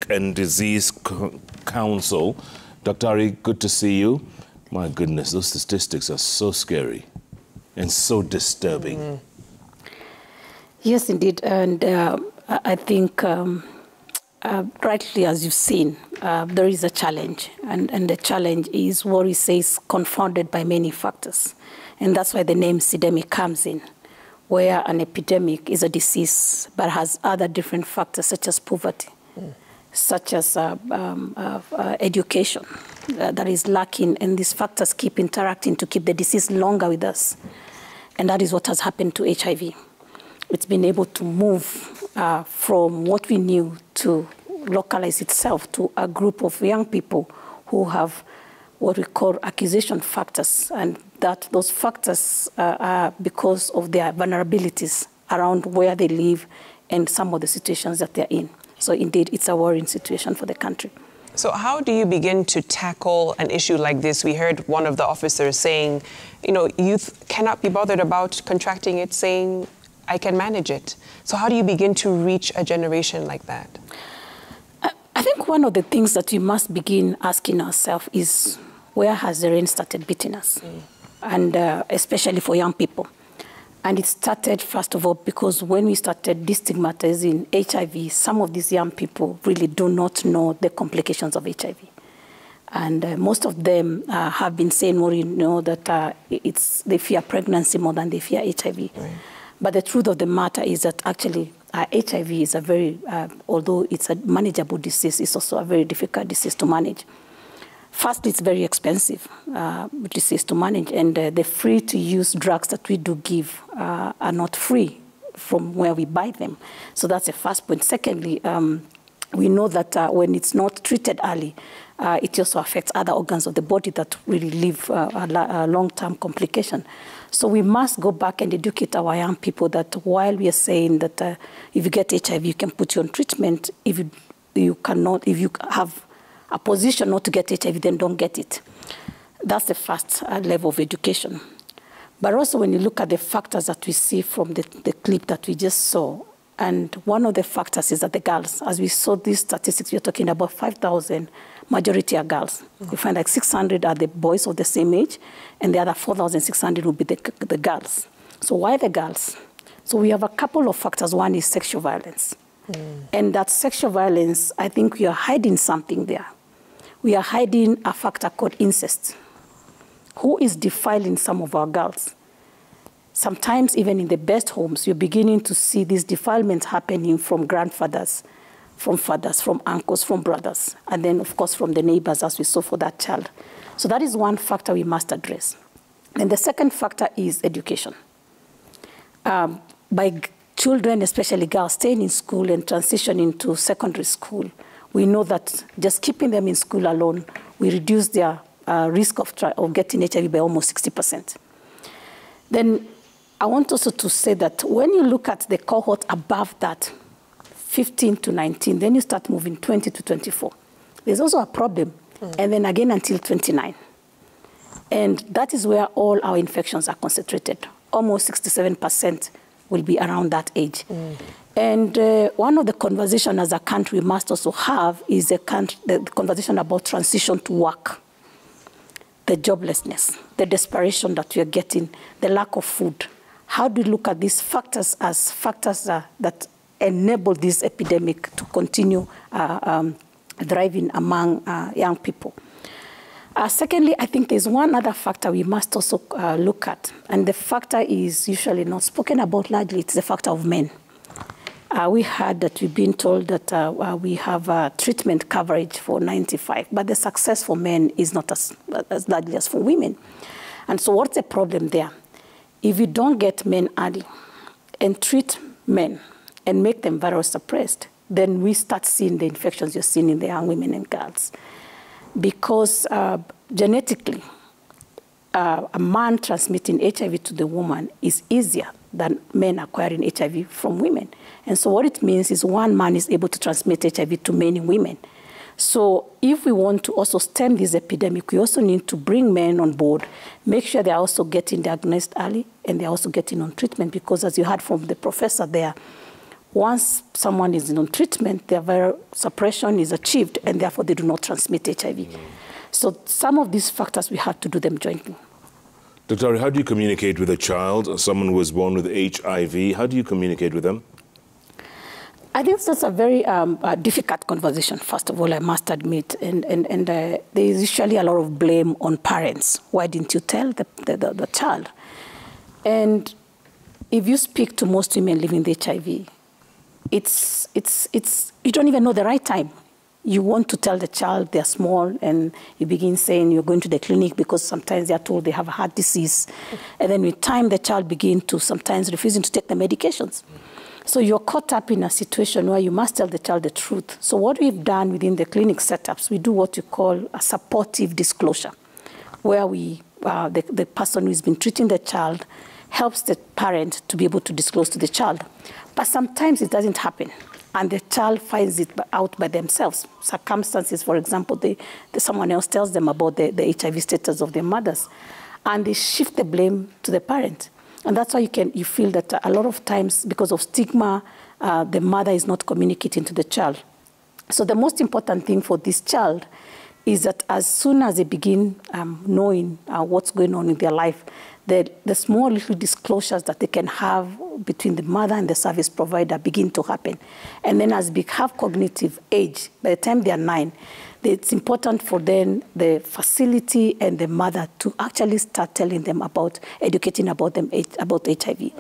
and Disease Council. Dr. Ari, good to see you. My goodness, those statistics are so scary and so disturbing. Yes, indeed. And I think, rightly as you've seen, there is a challenge. And the challenge is what we say is confounded by many factors. And that's why the name epidemic comes in, where an epidemic is a disease but has other different factors such as poverty, such as education that is lacking. And these factors keep interacting to keep the disease longer with us. And that is what has happened to HIV. It's been able to move from what we knew to localize itself to a group of young people who have what we call accusation factors, and that those factors are because of their vulnerabilities around where they live and some of the situations that they're in. So indeed, it's a worrying situation for the country. So how do you begin to tackle an issue like this? We heard one of the officers saying, you know, youth cannot be bothered about contracting it, saying, I can manage it. So how do you begin to reach a generation like that? I think one of the things that we must begin asking ourselves is, where has the rain started beating us? And especially for young people. And it started, first of all, because when we started destigmatizing HIV, some of these young people really do not know the complications of HIV. And most of them have been saying more, you know, that they fear pregnancy more than they fear HIV. Right. But the truth of the matter is that actually HIV is a very, although it's a manageable disease, it's also a very difficult disease to manage. First, it's very expensive disease to manage, and the free-to-use drugs that we do give are not free from where we buy them. So that's the first point. Secondly, we know that when it's not treated early, it also affects other organs of the body that really leave a long-term complication. So we must go back and educate our young people that while we are saying that if you get HIV, you can put you on treatment, if you have a position not to get HIV, then don't get it. That's the first level of education. But also when you look at the factors that we see from the clip that we just saw, and one of the factors is that the girls, as we saw these statistics, we're talking about 5,000, majority are girls. We find like 600 are the boys of the same age, and the other 4,600 will be the girls. So why the girls? So we have a couple of factors. One is sexual violence. And that sexual violence, I think we are hiding something there. We are hiding a factor called incest. Who is defiling some of our girls? Sometimes even in the best homes, you're beginning to see these defilements happening from grandfathers, from fathers, from uncles, from brothers, and then, of course, from the neighbors, as we saw for that child. So that is one factor we must address. And the second factor is education. By children, especially girls, staying in school and transitioning to secondary school, we know that just keeping them in school alone, we reduce their risk of getting HIV by almost 60%. Then I want also to say that when you look at the cohort above that, 15 to 19, then you start moving 20 to 24. There's also a problem, and then again until 29. And that is where all our infections are concentrated. Almost 67% will be around that age. And one of the conversations as a country we must also have is the conversation about transition to work, the joblessness, the desperation that we are getting, the lack of food. How do we look at these factors as factors that enable this epidemic to continue thriving among young people? Secondly, I think there's one other factor we must also look at, and the factor is usually not spoken about largely. It's the factor of men. We heard that we've been told that we have treatment coverage for 95, but the success for men is not as largely as for women. And so what's the problem there? If you don't get men early and treat men and make them viral suppressed, then we start seeing the infections you're seeing in the young women and girls. Because genetically, a man transmitting HIV to the woman is easier than men acquiring HIV from women. And so what it means is one man is able to transmit HIV to many women. So if we want to also stem this epidemic, we also need to bring men on board, make sure they're also getting diagnosed early, and they're also getting on treatment, because as you heard from the professor there, Once someone is on treatment, their viral suppression is achieved, and therefore they do not transmit HIV. So some of these factors, we have to do them jointly. Dr. Ari, how do you communicate with a child or someone who was born with HIV? How do you communicate with them? I think that's a very difficult conversation, first of all, I must admit. And there is usually a lot of blame on parents. Why didn't you tell the child? And if you speak to most women living with HIV, you don't even know the right time. You want to tell the child they're small, and you begin saying you're going to the clinic because sometimes they're told they have a heart disease. And then with time, the child begins to sometimes refusing to take the medications. So you're caught up in a situation where you must tell the child the truth. So what we've done within the clinic setups, we do what you call a supportive disclosure, where the person who's been treating the child helps the parent to be able to disclose to the child. But sometimes it doesn't happen, and the child finds it out by themselves. Circumstances, for example, someone else tells them about the HIV status of their mothers, and they shift the blame to the parent. And that's why you feel that a lot of times, because of stigma, the mother is not communicating to the child. So the most important thing for this child is that as soon as they begin knowing what's going on in their life, the small little disclosures that they can have between the mother and the service provider begin to happen. And then as they have cognitive age, by the time they are 9, it's important for them, the facility and the mother, to actually start telling them educating about HIV.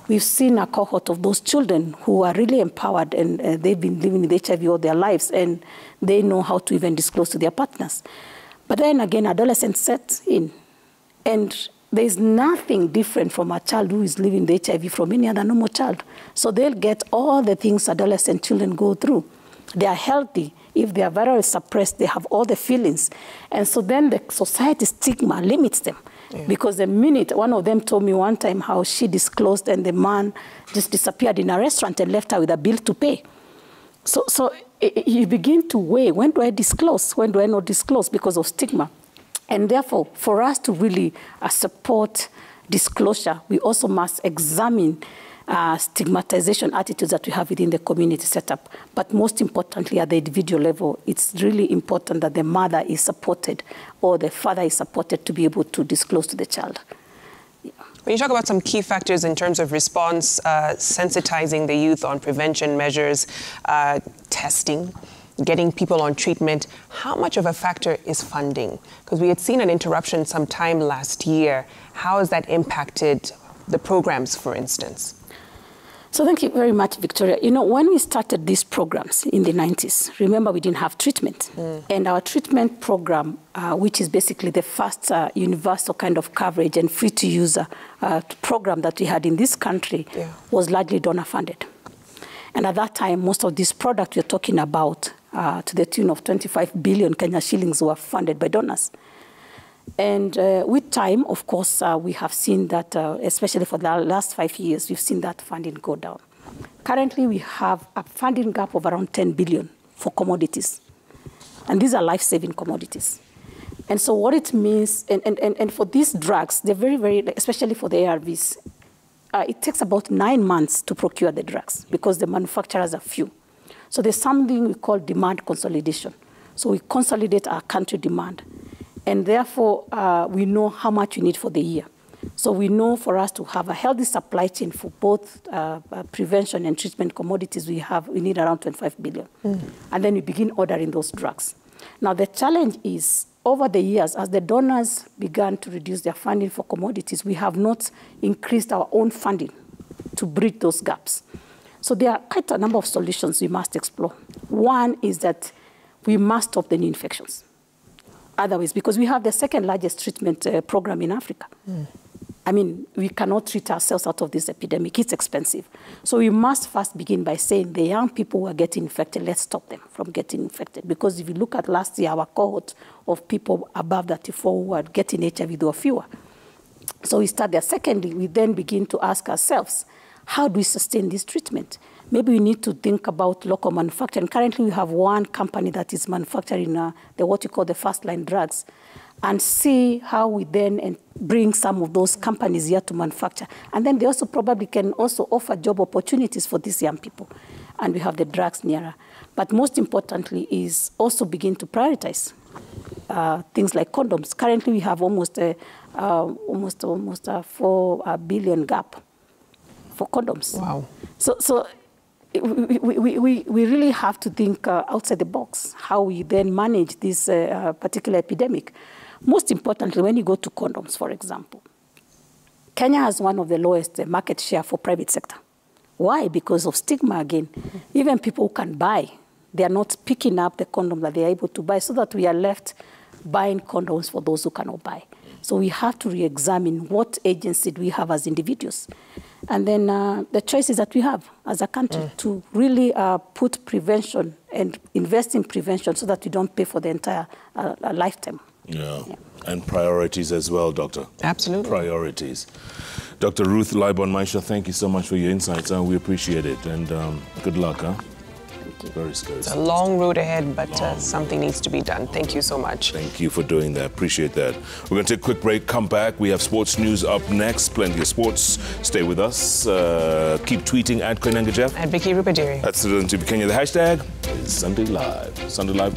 We've seen a cohort of those children who are really empowered, and they've been living with HIV all their lives, and they know how to even disclose to their partners. But then again, adolescence sets in, and there's nothing different from a child who is living with HIV from any other normal child. So they'll get all the things adolescent children go through. They are healthy. If they are viral suppressed, they have all the feelings. And so then the society stigma limits them. Yeah. Because the minute, one of them told me one time how she disclosed and the man just disappeared in a restaurant and left her with a bill to pay. So you begin to weigh, when do I disclose? When do I not disclose? Because of stigma. And therefore, for us to really support disclosure, we also must examine stigmatization attitudes that we have within the community setup. But most importantly, at the individual level, it's really important that the mother is supported or the father is supported to be able to disclose to the child. Yeah. When you talk about some key factors in terms of response, sensitizing the youth on prevention measures, testing, getting people on treatment, how much of a factor is funding? Because we had seen an interruption sometime last year. How has that impacted the programs, for instance? So thank you very much, Victoria. You know, when we started these programs in the 90s, remember we didn't have treatment. And our treatment program, which is basically the first universal kind of coverage and free-to-use program that we had in this country, was largely donor-funded. And at that time, most of these products we're talking about, to the tune of 25 billion Kenya shillings, were funded by donors. And with time, of course, we have seen that, especially for the last 5 years, we've seen that funding go down. Currently, we have a funding gap of around 10 billion for commodities. And these are life-saving commodities. And so what it means, and for these drugs, they're very, very, especially for the ARVs, it takes about 9 months to procure the drugs because the manufacturers are few. So there's something we call demand consolidation. So we consolidate our country demand. And therefore, we know how much we need for the year. So we know for us to have a healthy supply chain for both prevention and treatment commodities, we need around 25 billion. And then we begin ordering those drugs. Now, the challenge is, over the years, as the donors began to reduce their funding for commodities, we have not increased our own funding to bridge those gaps. So there are quite a number of solutions we must explore. One is that we must stop the new infections. Otherwise, because we have the second largest treatment program in Africa. I mean, we cannot treat ourselves out of this epidemic. It's expensive. So we must first begin by saying the young people who are getting infected, let's stop them from getting infected. Because if you look at last year, our cohort of people above 34 who are getting HIV, there were fewer. So we start there. Secondly, we then begin to ask ourselves, how do we sustain this treatment? maybe we need to think about local manufacturing. Currently, we have one company that is manufacturing what you call the first-line drugs, and see how we then bring some of those companies here to manufacture. And then they also probably can also offer job opportunities for these young people. And we have the drugs nearer. But most importantly is also begin to prioritize things like condoms. Currently, we have almost a 4 billion gap for condoms. Wow. So we really have to think outside the box, how we then manage this particular epidemic. Most importantly, when you go to condoms, for example, Kenya has one of the lowest market share for private sector. Why? Because of stigma again. Even people who can buy, they are not picking up the condom that they are able to buy, so that we are left buying condoms for those who cannot buy. So we have to re-examine what agency do we have as individuals. And then the choices that we have as a country to really put prevention and invest in prevention so that we don't pay for the entire lifetime. Yeah, and priorities as well, Doctor. Absolutely. Priorities. Dr. Ruth Libon-Maisha, thank you so much for your insights. We appreciate it, and good luck. Very scary. It's a long road ahead, but something needs to be done. Thank you so much. Thank you for doing that. Appreciate that. We're going to take a quick break, come back. We have sports news up next. Plenty of sports. Stay with us. Keep tweeting at Koinange Jeff. At Vicky Rubadiri. That's Citizen TV Kenya. The hashtag is Sunday Live. Sunday Live.